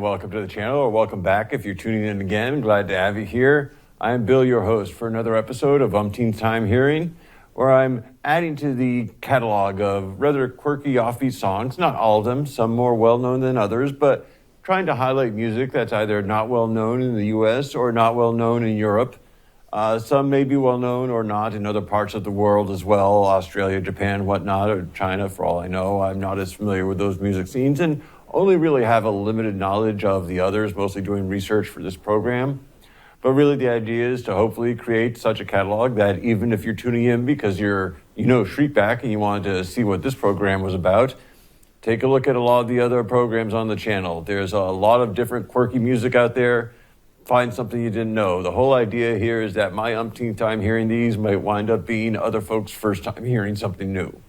welcome to the channel, or welcome back if you're tuning in again. Glad to have you here. I'm Bill, your host, for another episode of Umpteenth Time Hearing, where I'm adding to the catalog of rather quirky offbeat songs, not all of them, some more well-known than others, but trying to highlight music that's either not well-known in the US or not well-known in Europe. Some may be well-known or not in other parts of the world as well, Australia, Japan, whatnot, or China, for all I know. I'm not as familiar with those music scenes and only really have a limited knowledge of the others, mostly doing research for this program. But really the idea is to hopefully create such a catalog that even if you're tuning in because you know Shriekback and you wanted to see what this program was about, take a look at a lot of the other programs on the channel. There's a lot of different quirky music out there. Find something you didn't know. The whole idea here is that my umpteenth time hearing these might wind up being other folks' first time hearing something new.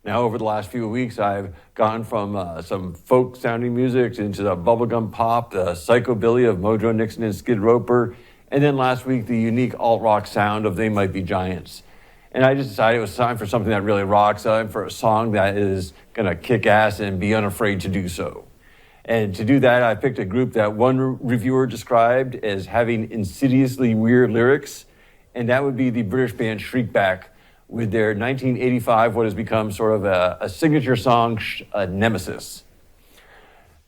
Now, over the last few weeks, I've gone from some folk-sounding music into the bubblegum pop, the psychobilly of Mojo Nixon and Skid Roper, and then last week, the unique alt-rock sound of They Might Be Giants. And I just decided it was time for something that really rocks, time for a song that is going to kick ass and be unafraid to do so. And to do that, I picked a group that one reviewer described as having insidiously weird lyrics, and that would be the British band Shriekback, with their 1985, what has become sort of a signature song, Nemesis.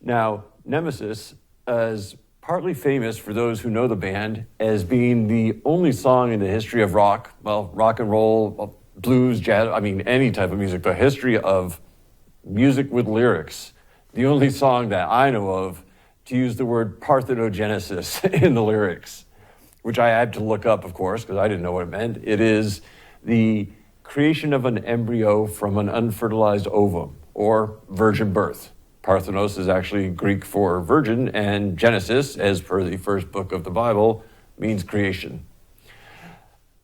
Now, Nemesis is partly famous for those who know the band as being the only song in the history of rock, well, rock and roll, blues, jazz, any type of music, the history of music with lyrics. The only song that I know of to use the word parthenogenesis in the lyrics, which I had to look up, of course, because I didn't know what it meant. It is the creation of an embryo from an unfertilized ovum, or virgin birth. Parthenos is actually Greek for virgin, and Genesis, as per the first book of the Bible, means creation.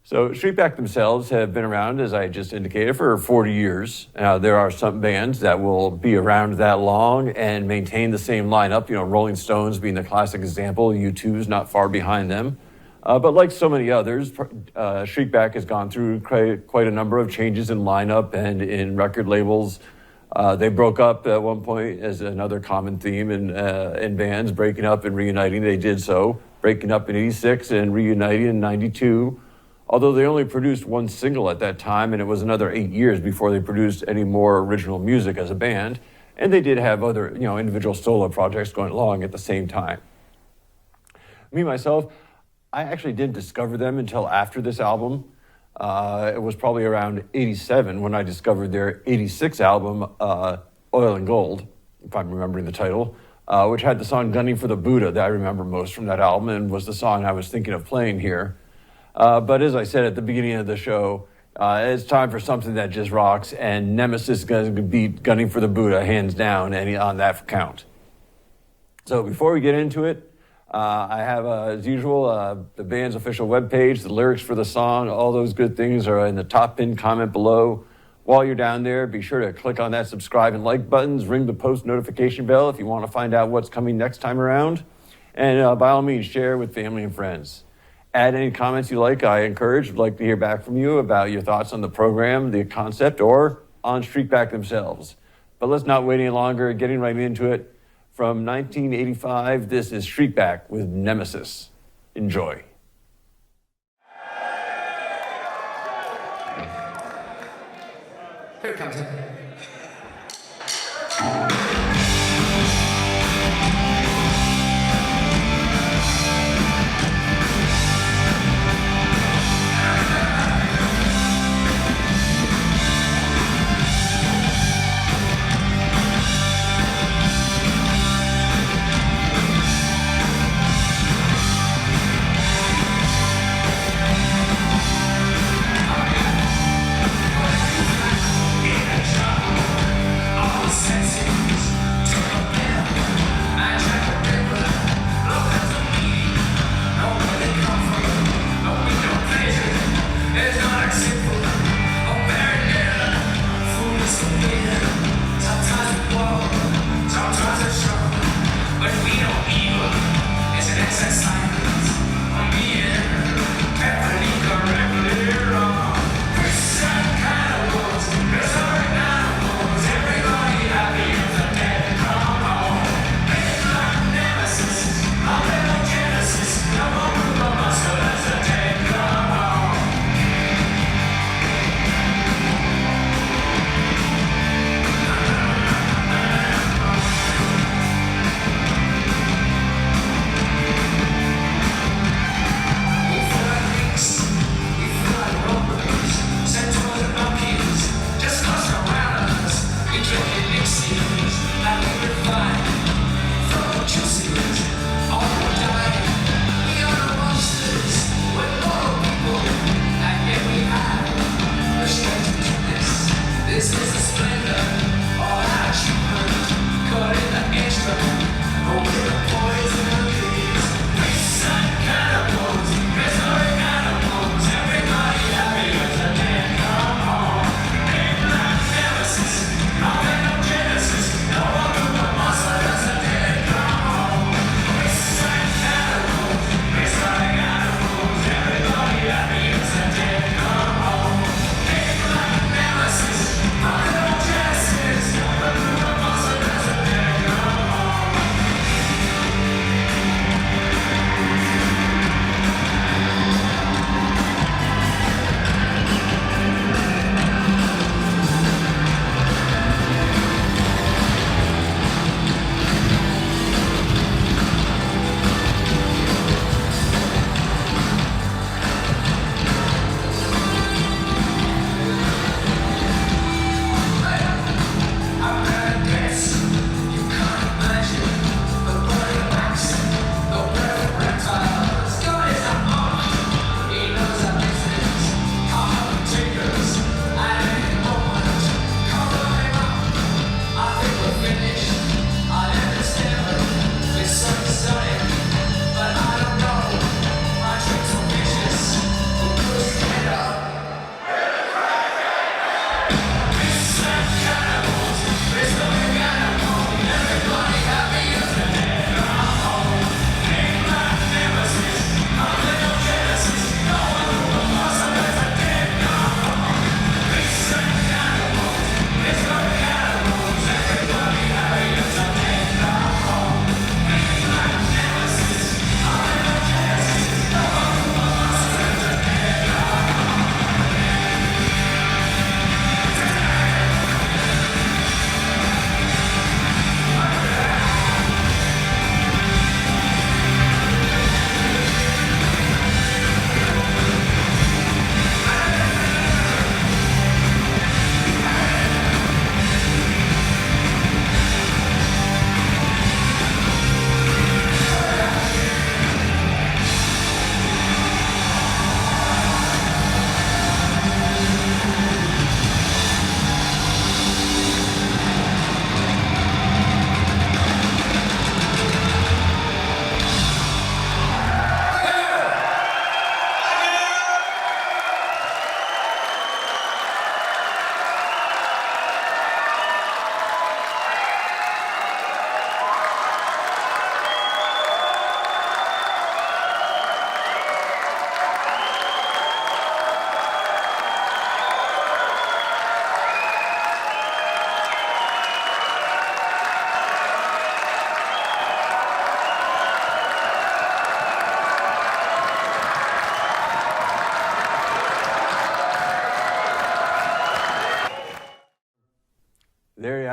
So Shriekback themselves have been around, as I just indicated, for 40 years. There are some bands that will be around that long and maintain the same lineup, Rolling Stones being the classic example, U2's not far behind them. But like so many others, Shriekback has gone through quite a number of changes in lineup and in record labels. They broke up at one point, as another common theme in bands, breaking up and reuniting. They did so, breaking up in '86 and reuniting in '92. Although they only produced one single at that time, and it was another 8 years before they produced any more original music as a band. And they did have other, individual solo projects going along at the same time. Me, myself, I actually didn't discover them until after this album. It was probably around '87 when I discovered their '86 album, Oil and Gold, if I'm remembering the title, which had the song Gunning for the Buddha that I remember most from that album and was the song I was thinking of playing here. But as I said at the beginning of the show, it's time for something that just rocks, and Nemesis is going to beat Gunning for the Buddha hands down on that count. So before we get into it, I have, as usual, the band's official webpage, the lyrics for the song, all those good things are in the top pinned comment below. While you're down there, be sure to click on that subscribe and like buttons, ring the post notification bell if you want to find out what's coming next time around. And by all means, share with family and friends. Add any comments you like, I would like to hear back from you about your thoughts on the program, the concept, or on Shriekback themselves. But let's not wait any longer, getting right into it. From 1985, this is Shriekback with Nemesis. Enjoy. Here it comes. Sense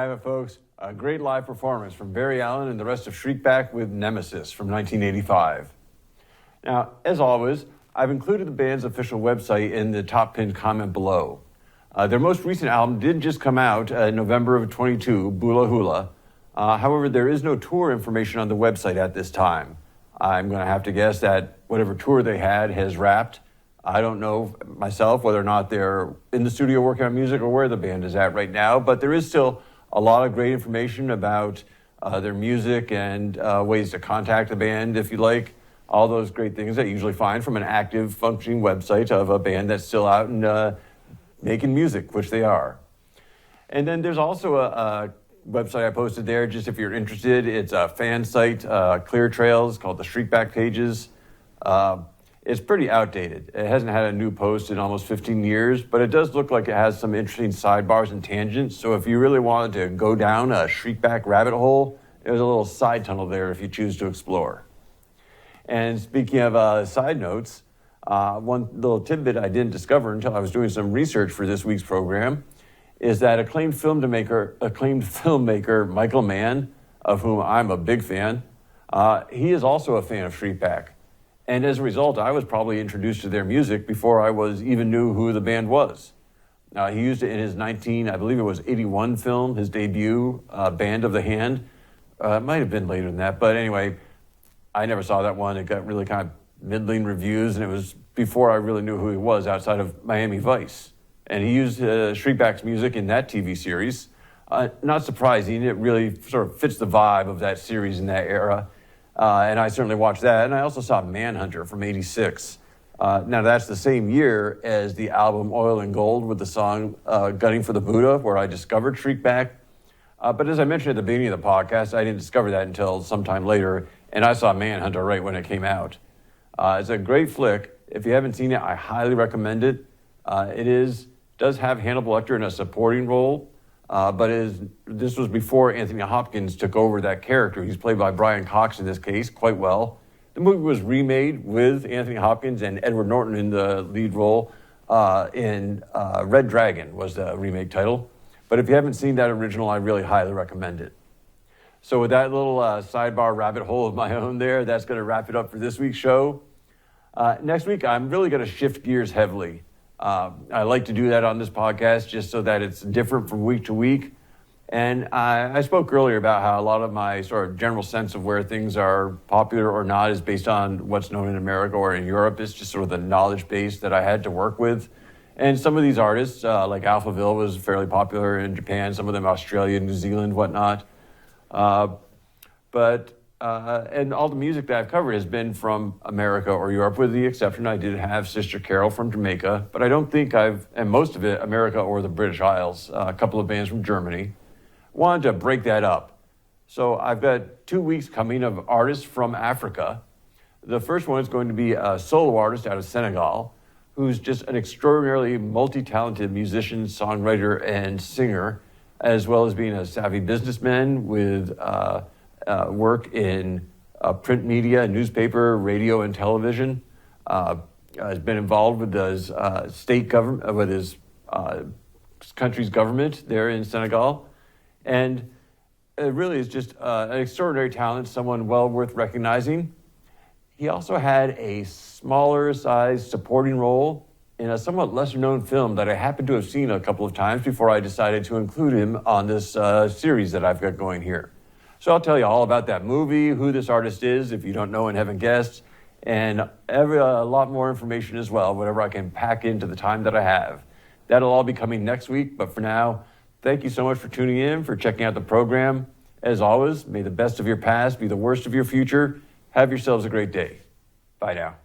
have it, folks. A great live performance from Barry Allen and the rest of Shriekback with Nemesis from 1985. Now, as always, I've included the band's official website in the top pinned comment below. Their most recent album did just come out in November of 22, Bula Hula. However, there is no tour information on the website at this time. I'm going to have to guess that whatever tour they had has wrapped. I don't know myself whether or not they're in the studio working on music or where the band is at right now, but there is still a lot of great information about their music and ways to contact the band if you like. All those great things that you usually find from an active, functioning website of a band that's still out and making music, which they are. And then there's also a website I posted there, just if you're interested. It's a fan site, Clear Trails, called the Shriekback Pages. It's pretty outdated. It hasn't had a new post in almost 15 years, but it does look like it has some interesting sidebars and tangents. So if you really wanted to go down a Shriekback rabbit hole, there's a little side tunnel there if you choose to explore. And speaking of side notes, one little tidbit I didn't discover until I was doing some research for this week's program is that acclaimed filmmaker Michael Mann, of whom I'm a big fan, he is also a fan of Shriekback. And as a result, I was probably introduced to their music before I even knew who the band was. He used it in his 81 film, his debut, Band of the Hand. It might have been later than that, but anyway, I never saw that one. It got really kind of middling reviews, and it was before I really knew who he was outside of Miami Vice. And he used Shriekback's music in that TV series. Not surprising, it really sort of fits the vibe of that series in that era. And I certainly watched that. And I also saw Manhunter from '86. Now, that's the same year as the album Oil and Gold with the song Gunning for the Buddha, where I discovered Shriekback. But as I mentioned at the beginning of the podcast, I didn't discover that until sometime later. And I saw Manhunter right when it came out. It's a great flick. If you haven't seen it, I highly recommend it. It does have Hannibal Lecter in a supporting role. But this was before Anthony Hopkins took over that character. He's played by Brian Cox in this case quite well. The movie was remade with Anthony Hopkins and Edward Norton in the lead role in Red Dragon was the remake title. But if you haven't seen that original, I really highly recommend it. So with that little sidebar rabbit hole of my own there, that's going to wrap it up for this week's show. Next week, I'm really going to shift gears heavily. I like to do that on this podcast just so that it's different from week to week. And I spoke earlier about how a lot of my sort of general sense of where things are popular or not is based on what's known in America or in Europe. It's just sort of the knowledge base that I had to work with. And some of these artists, like Alphaville, was fairly popular in Japan, some of them Australia, New Zealand, whatnot. And all the music that I've covered has been from America or Europe, with the exception I did have Sister Carol from Jamaica, but I don't think and most of it, America or the British Isles, a couple of bands from Germany. Wanted to break that up. So I've got 2 weeks coming of artists from Africa. The first one is going to be a solo artist out of Senegal, who's just an extraordinarily multi-talented musician, songwriter, and singer, as well as being a savvy businessman with work in print media, newspaper, radio, and television. Has been involved with his state government, with his country's government there in Senegal, and it really is just an extraordinary talent, someone well worth recognizing. He also had a smaller-sized supporting role in a somewhat lesser-known film that I happened to have seen a couple of times before I decided to include him on this series that I've got going here. So I'll tell you all about that movie, who this artist is, if you don't know and haven't guessed, and a lot more information as well, whatever I can pack into the time that I have. That'll all be coming next week, but for now, thank you so much for tuning in, for checking out the program. As always, may the best of your past be the worst of your future. Have yourselves a great day. Bye now.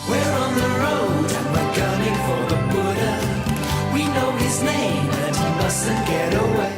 We're on the road and we're gunning for the Buddha. We know his name and he mustn't get away.